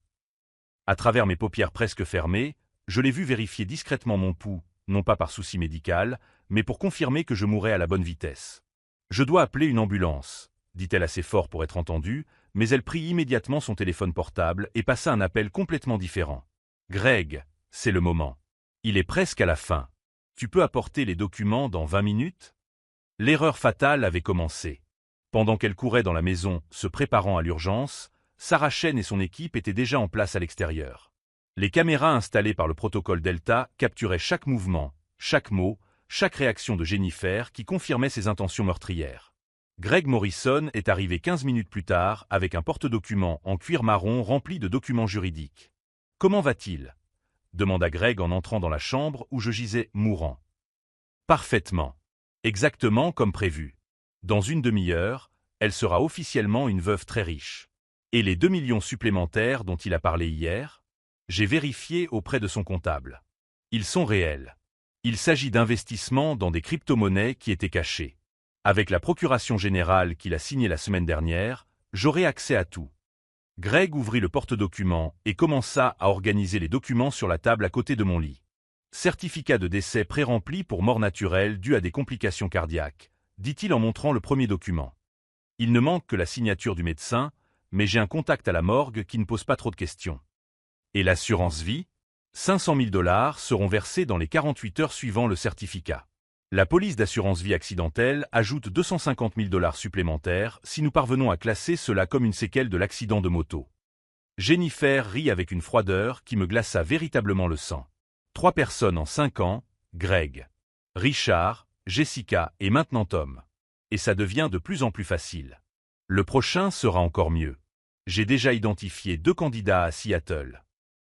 À travers mes paupières presque fermées, je l'ai vu vérifier discrètement mon pouls, non pas par souci médical, mais pour confirmer que je mourais à la bonne vitesse. « Je dois appeler une ambulance », dit-elle assez fort pour être entendue, mais elle prit immédiatement son téléphone portable et passa un appel complètement différent. « Greg, c'est le moment. Il est presque à la fin. Tu peux apporter les documents dans 20 minutes ?» L'erreur fatale avait commencé. Pendant qu'elle courait dans la maison, se préparant à l'urgence, Sarah Chen et son équipe étaient déjà en place à l'extérieur. Les caméras installées par le protocole Delta capturaient chaque mouvement, chaque mot, chaque réaction de Jennifer qui confirmait ses intentions meurtrières. Greg Morrison est arrivé 15 minutes plus tard avec un porte-documents en cuir marron rempli de documents juridiques. « Comment va-t-il » demanda Greg en entrant dans la chambre où je gisais mourant. « Parfaitement. Exactement comme prévu. Dans une demi-heure, elle sera officiellement une veuve très riche. Et les 2 millions supplémentaires dont il a parlé hier ? J'ai vérifié auprès de son comptable. Ils sont réels. Il s'agit d'investissements dans des crypto-monnaies qui étaient cachées. Avec la procuration générale qu'il a signée la semaine dernière, j'aurai accès à tout. » Greg ouvrit le porte-documents et commença à organiser les documents sur la table à côté de mon lit. « Certificat de décès pré-rempli pour mort naturelle due à des complications cardiaques », dit-il en montrant le premier document. « Il ne manque que la signature du médecin, mais j'ai un contact à la morgue qui ne pose pas trop de questions. » Et l'assurance vie ? 500 000 $ seront versés dans les 48 heures suivant le certificat. La police d'assurance vie accidentelle ajoute 250 000 $ supplémentaires si nous parvenons à classer cela comme une séquelle de l'accident de moto. Jennifer rit avec une froideur qui me glaça véritablement le sang. 3 personnes en 5 ans, Greg, Richard, Jessica et maintenant Tom. Et ça devient de plus en plus facile. Le prochain sera encore mieux. J'ai déjà identifié 2 candidats à Seattle.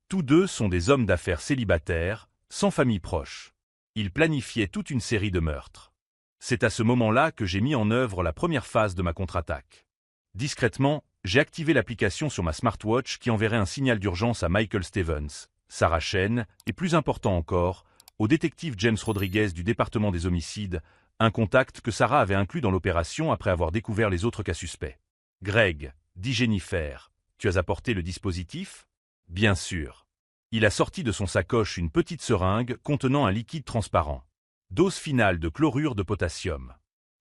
Tous 2 sont des hommes d'affaires célibataires, sans famille proche. Ils planifiaient toute une série de meurtres. C'est à ce moment-là que j'ai mis en œuvre la première phase de ma contre-attaque. Discrètement, j'ai activé l'application sur ma smartwatch qui enverrait un signal d'urgence à Michael Stevens, Sarah Chen, et plus important encore, au détective James Rodriguez du département des homicides, un contact que Sarah avait inclus dans l'opération après avoir découvert les autres cas suspects. « Greg, dit Jennifer, tu as apporté le dispositif ?» « Bien sûr. » Il a sorti de son sacoche une petite seringue contenant un liquide transparent. Dose finale de chlorure de potassium.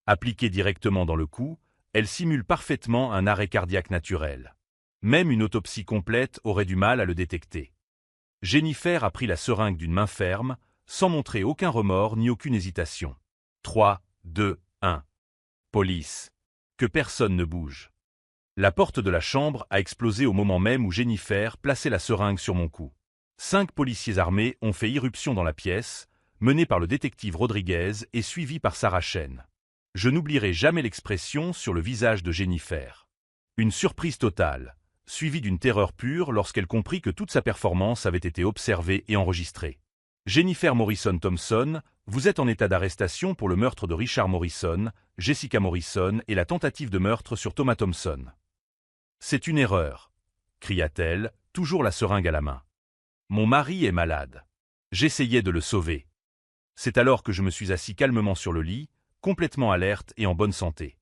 Appliquée directement dans le cou, elle simule parfaitement un arrêt cardiaque naturel. Même une autopsie complète aurait du mal à le détecter. Jennifer a pris la seringue d'une main ferme, sans montrer aucun remords ni aucune hésitation. 3, 2, 1. Police. Que personne ne bouge. La porte de la chambre a explosé au moment même où Jennifer plaçait la seringue sur mon cou. 5 policiers armés ont fait irruption dans la pièce, menés par le détective Rodriguez et suivis par Sarah Chen. Je n'oublierai jamais l'expression sur le visage de Jennifer. Une surprise totale, suivie d'une terreur pure lorsqu'elle comprit que toute sa performance avait été observée et enregistrée. Jennifer Morrison Thompson, vous êtes en état d'arrestation pour le meurtre de Richard Morrison, Jessica Morrison et la tentative de meurtre sur Thomas Thompson. C'est une erreur, cria-t-elle, toujours la seringue à la main. Mon mari est malade. J'essayais de le sauver. C'est alors que je me suis assis calmement sur le lit, complètement alerte et en bonne santé.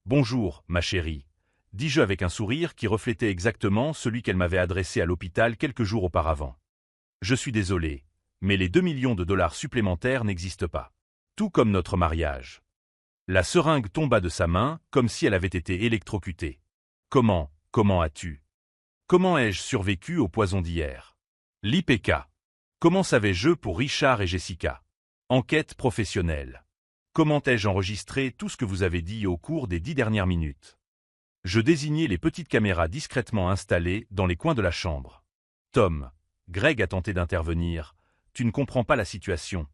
Bonjour, ma chérie, dis-je avec un sourire qui reflétait exactement celui qu'elle m'avait adressé à l'hôpital quelques jours auparavant. Je suis désolé, mais les 2 millions de dollars supplémentaires n'existent pas. Tout comme notre mariage. La seringue tomba de sa main comme si elle avait été électrocutée. Comment as-tu? Comment ai-je survécu au poison d'hier? L'IPK. Comment savais-je pour Richard et Jessica? Enquête professionnelle. Comment ai-je enregistré tout ce que vous avez dit au cours des 10 dernières minutes? Je désignai les petites caméras discrètement installées dans les coins de la chambre. Tom, Greg a tenté d'intervenir. Tu ne comprends pas la situation.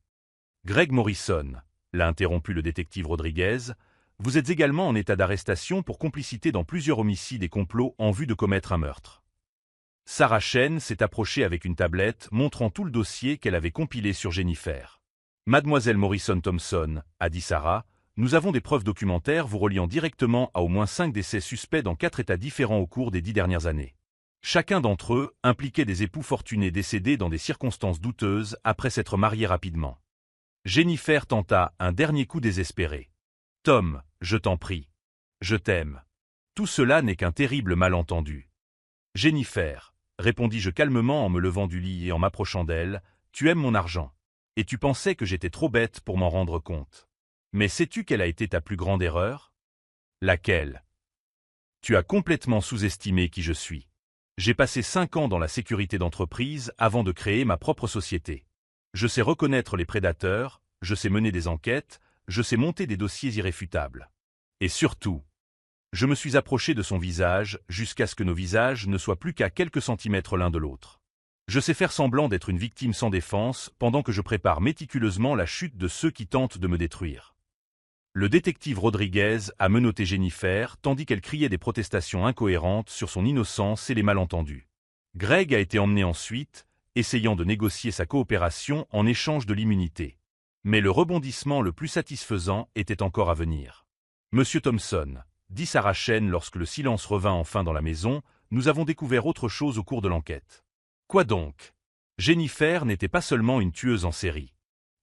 Greg Morrison, l'a interrompu le détective Rodriguez, vous êtes également en état d'arrestation pour complicité dans plusieurs homicides et complots en vue de commettre un meurtre. Sarah Chen s'est approchée avec une tablette montrant tout le dossier qu'elle avait compilé sur Jennifer. Mademoiselle Morrison Thompson, a dit Sarah, nous avons des preuves documentaires vous reliant directement à au moins 5 décès suspects dans 4 États différents au cours des 10 dernières années. Chacun d'entre eux impliquait des époux fortunés décédés dans des circonstances douteuses après s'être mariés rapidement. Jennifer tenta un dernier coup désespéré. « Tom, je t'en prie. Je t'aime. Tout cela n'est qu'un terrible malentendu. »« Jennifer, répondis-je calmement en me levant du lit et en m'approchant d'elle, tu aimes mon argent. Et tu pensais que j'étais trop bête pour m'en rendre compte. Mais sais-tu quelle a été ta plus grande erreur? Laquelle? Tu as complètement sous-estimé qui je suis. J'ai passé 5 ans dans la sécurité d'entreprise avant de créer ma propre société. Je sais reconnaître les prédateurs, je sais mener des enquêtes, je sais monter des dossiers irréfutables. Et surtout, je me suis approché de son visage jusqu'à ce que nos visages ne soient plus qu'à quelques centimètres l'un de l'autre. Je sais faire semblant d'être une victime sans défense pendant que je prépare méticuleusement la chute de ceux qui tentent de me détruire. Le détective Rodriguez a menotté Jennifer tandis qu'elle criait des protestations incohérentes sur son innocence et les malentendus. Greg a été emmené ensuite, essayant de négocier sa coopération en échange de l'immunité. Mais le rebondissement le plus satisfaisant était encore à venir. « Monsieur Thompson, » dit Sarah Chen lorsque le silence revint enfin dans la maison, « nous avons découvert autre chose au cours de l'enquête. » Quoi donc? Jennifer n'était pas seulement une tueuse en série.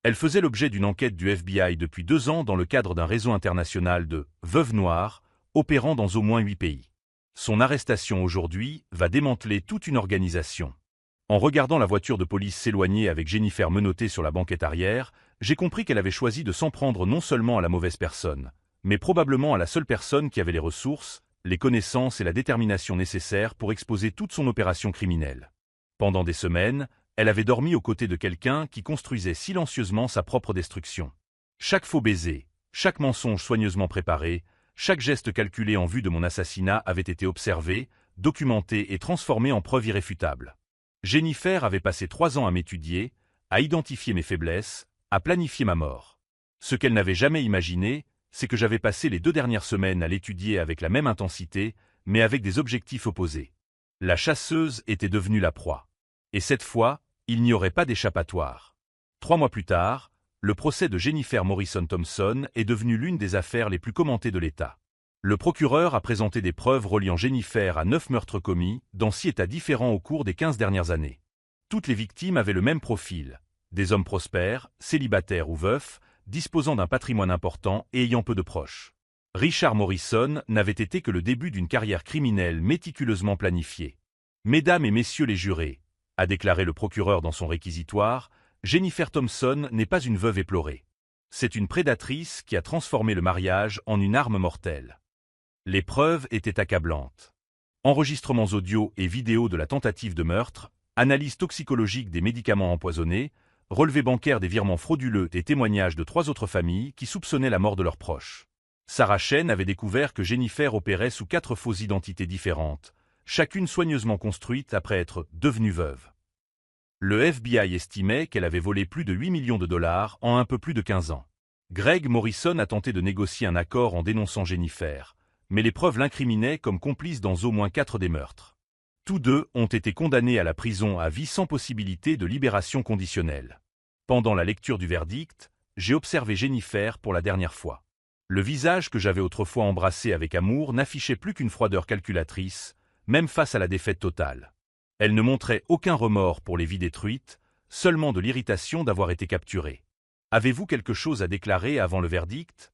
Elle faisait l'objet d'une enquête du FBI depuis 2 ans dans le cadre d'un réseau international de « veuves noires » opérant dans au moins 8 pays. Son arrestation aujourd'hui va démanteler toute une organisation. En regardant la voiture de police s'éloigner avec Jennifer menottée sur la banquette arrière, j'ai compris qu'elle avait choisi de s'en prendre non seulement à la mauvaise personne, mais probablement à la seule personne qui avait les ressources, les connaissances et la détermination nécessaires pour exposer toute son opération criminelle. Pendant des semaines, elle avait dormi aux côtés de quelqu'un qui construisait silencieusement sa propre destruction. Chaque faux baiser, chaque mensonge soigneusement préparé, chaque geste calculé en vue de mon assassinat avait été observé, documenté et transformé en preuve irréfutable. Jennifer avait passé 3 ans à m'étudier, à identifier mes faiblesses, à planifier ma mort. Ce qu'elle n'avait jamais imaginé, c'est que j'avais passé les 2 dernières semaines à l'étudier avec la même intensité, mais avec des objectifs opposés. La chasseuse était devenue la proie. Et cette fois, il n'y aurait pas d'échappatoire. 3 mois plus tard, le procès de Jennifer Morrison Thompson est devenu l'une des affaires les plus commentées de l'État. Le procureur a présenté des preuves reliant Jennifer à 9 meurtres commis dans 6 États différents au cours des 15 dernières années. Toutes les victimes avaient le même profil, des hommes prospères, célibataires ou veufs, disposant d'un patrimoine important et ayant peu de proches. Richard Morrison n'avait été que le début d'une carrière criminelle méticuleusement planifiée. Mesdames et messieurs les jurés, a déclaré le procureur dans son réquisitoire, Jennifer Thompson n'est pas une veuve éplorée. C'est une prédatrice qui a transformé le mariage en une arme mortelle. Les preuves étaient accablantes. Enregistrements audio et vidéo de la tentative de meurtre, analyse toxicologique des médicaments empoisonnés, relevés bancaires des virements frauduleux et témoignages de 3 autres familles qui soupçonnaient la mort de leurs proches. Sarah Chen avait découvert que Jennifer opérait sous 4 fausses identités différentes, chacune soigneusement construite après être devenue veuve. Le FBI estimait qu'elle avait volé plus de 8 millions de dollars en un peu plus de 15 ans. Greg Morrison a tenté de négocier un accord en dénonçant Jennifer, mais les preuves l'incriminaient comme complice dans au moins 4 des meurtres. Tous 2 ont été condamnés à la prison à vie sans possibilité de libération conditionnelle. Pendant la lecture du verdict, j'ai observé Jennifer pour la dernière fois. Le visage que j'avais autrefois embrassé avec amour n'affichait plus qu'une froideur calculatrice, même face à la défaite totale. Elle ne montrait aucun remords pour les vies détruites, seulement de l'irritation d'avoir été capturée. « Avez-vous quelque chose à déclarer avant le verdict ?»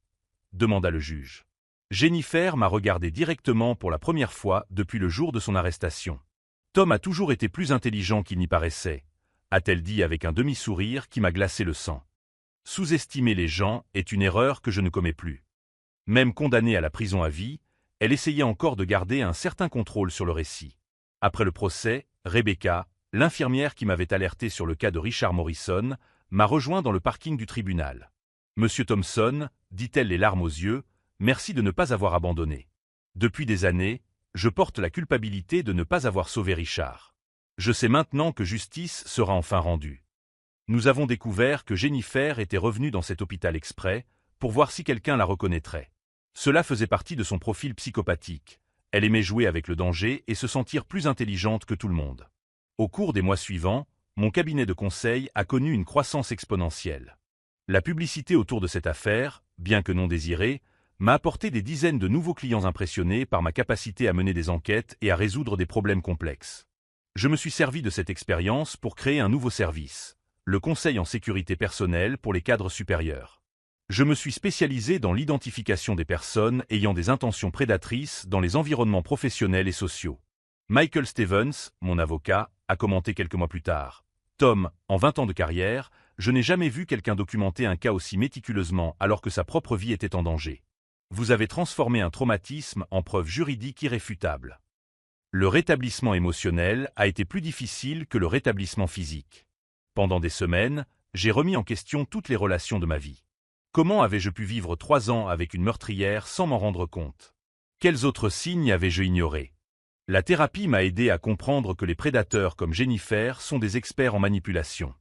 demanda le juge. Jennifer m'a regardé directement pour la première fois depuis le jour de son arrestation. « Tom a toujours été plus intelligent qu'il n'y paraissait », a-t-elle dit avec un demi-sourire qui m'a glacé le sang. Sous-estimer les gens est une erreur que je ne commets plus. Même condamnée à la prison à vie, elle essayait encore de garder un certain contrôle sur le récit. Après le procès, Rebecca, l'infirmière qui m'avait alerté sur le cas de Richard Morrison, m'a rejoint dans le parking du tribunal. « Monsieur Thompson, dit-elle les larmes aux yeux, merci de ne pas avoir abandonné. Depuis des années, je porte la culpabilité de ne pas avoir sauvé Richard. Je sais maintenant que justice sera enfin rendue. Nous avons découvert que Jennifer était revenue dans cet hôpital exprès pour voir si quelqu'un la reconnaîtrait. Cela faisait partie de son profil psychopathique. Elle aimait jouer avec le danger et se sentir plus intelligente que tout le monde. Au cours des mois suivants, mon cabinet de conseil a connu une croissance exponentielle. La publicité autour de cette affaire, bien que non désirée, m'a apporté des dizaines de nouveaux clients impressionnés par ma capacité à mener des enquêtes et à résoudre des problèmes complexes. Je me suis servi de cette expérience pour créer un nouveau service, le conseil en sécurité personnelle pour les cadres supérieurs. Je me suis spécialisé dans l'identification des personnes ayant des intentions prédatrices dans les environnements professionnels et sociaux. Michael Stevens, mon avocat, a commenté quelques mois plus tard. Tom, en 20 ans de carrière, je n'ai jamais vu quelqu'un documenter un cas aussi méticuleusement alors que sa propre vie était en danger. Vous avez transformé un traumatisme en preuve juridique irréfutable. Le rétablissement émotionnel a été plus difficile que le rétablissement physique. Pendant des semaines, j'ai remis en question toutes les relations de ma vie. Comment avais-je pu vivre 3 ans avec une meurtrière sans m'en rendre compte? Quels autres signes avais-je ignorés? La thérapie m'a aidé à comprendre que les prédateurs comme Jennifer sont des experts en manipulation.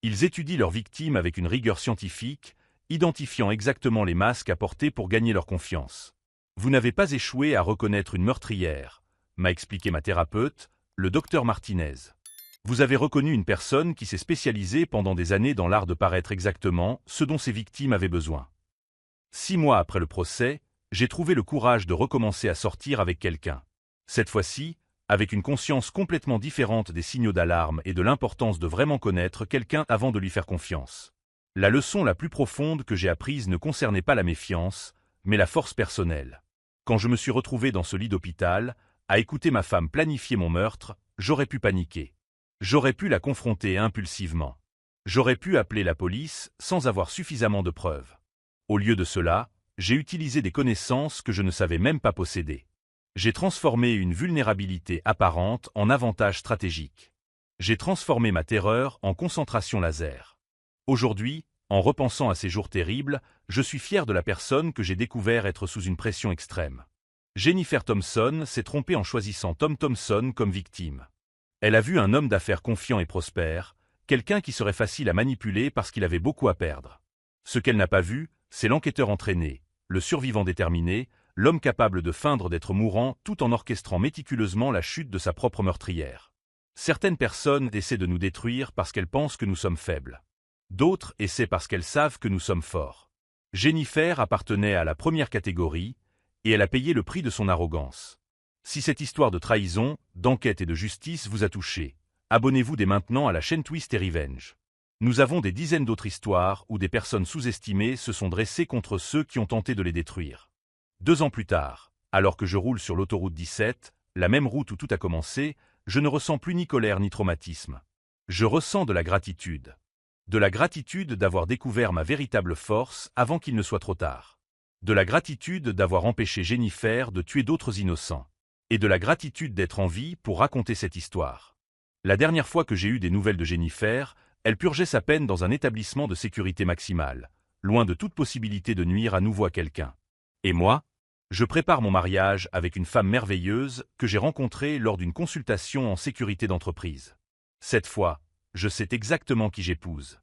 Ils étudient leurs victimes avec une rigueur scientifique, identifiant exactement les masques à porter pour gagner leur confiance. Vous n'avez pas échoué à reconnaître une meurtrière, m'a expliqué ma thérapeute, le docteur Martinez. Vous avez reconnu une personne qui s'est spécialisée pendant des années dans l'art de paraître exactement ce dont ses victimes avaient besoin. 6 mois après le procès, j'ai trouvé le courage de recommencer à sortir avec quelqu'un. Cette fois-ci, avec une conscience complètement différente des signaux d'alarme et de l'importance de vraiment connaître quelqu'un avant de lui faire confiance. La leçon la plus profonde que j'ai apprise ne concernait pas la méfiance, mais la force personnelle. Quand je me suis retrouvé dans ce lit d'hôpital, à écouter ma femme planifier mon meurtre, j'aurais pu paniquer. J'aurais pu la confronter impulsivement. J'aurais pu appeler la police sans avoir suffisamment de preuves. Au lieu de cela, j'ai utilisé des connaissances que je ne savais même pas posséder. J'ai transformé une vulnérabilité apparente en avantage stratégique. J'ai transformé ma terreur en concentration laser. Aujourd'hui, en repensant à ces jours terribles, je suis fier de la personne que j'ai découvert être sous une pression extrême. Jennifer Thompson s'est trompée en choisissant Tom Thompson comme victime. Elle a vu un homme d'affaires confiant et prospère, quelqu'un qui serait facile à manipuler parce qu'il avait beaucoup à perdre. Ce qu'elle n'a pas vu, c'est l'enquêteur entraîné, le survivant déterminé, l'homme capable de feindre d'être mourant tout en orchestrant méticuleusement la chute de sa propre meurtrière. Certaines personnes essaient de nous détruire parce qu'elles pensent que nous sommes faibles. D'autres essaient parce qu'elles savent que nous sommes forts. Jennifer appartenait à la première catégorie, et elle a payé le prix de son arrogance. Si cette histoire de trahison, d'enquête et de justice vous a touché, abonnez-vous dès maintenant à la chaîne Twist et Revenge. Nous avons des dizaines d'autres histoires où des personnes sous-estimées se sont dressées contre ceux qui ont tenté de les détruire. 2 ans plus tard, alors que je roule sur l'autoroute 17, la même route où tout a commencé, je ne ressens plus ni colère ni traumatisme. Je ressens de la gratitude. De la gratitude d'avoir découvert ma véritable force avant qu'il ne soit trop tard. De la gratitude d'avoir empêché Jennifer de tuer d'autres innocents. Et de la gratitude d'être en vie pour raconter cette histoire. La dernière fois que j'ai eu des nouvelles de Jennifer, elle purgeait sa peine dans un établissement de sécurité maximale, loin de toute possibilité de nuire à nouveau à quelqu'un. Et moi, je prépare mon mariage avec une femme merveilleuse que j'ai rencontrée lors d'une consultation en sécurité d'entreprise. Cette fois, je sais exactement qui j'épouse.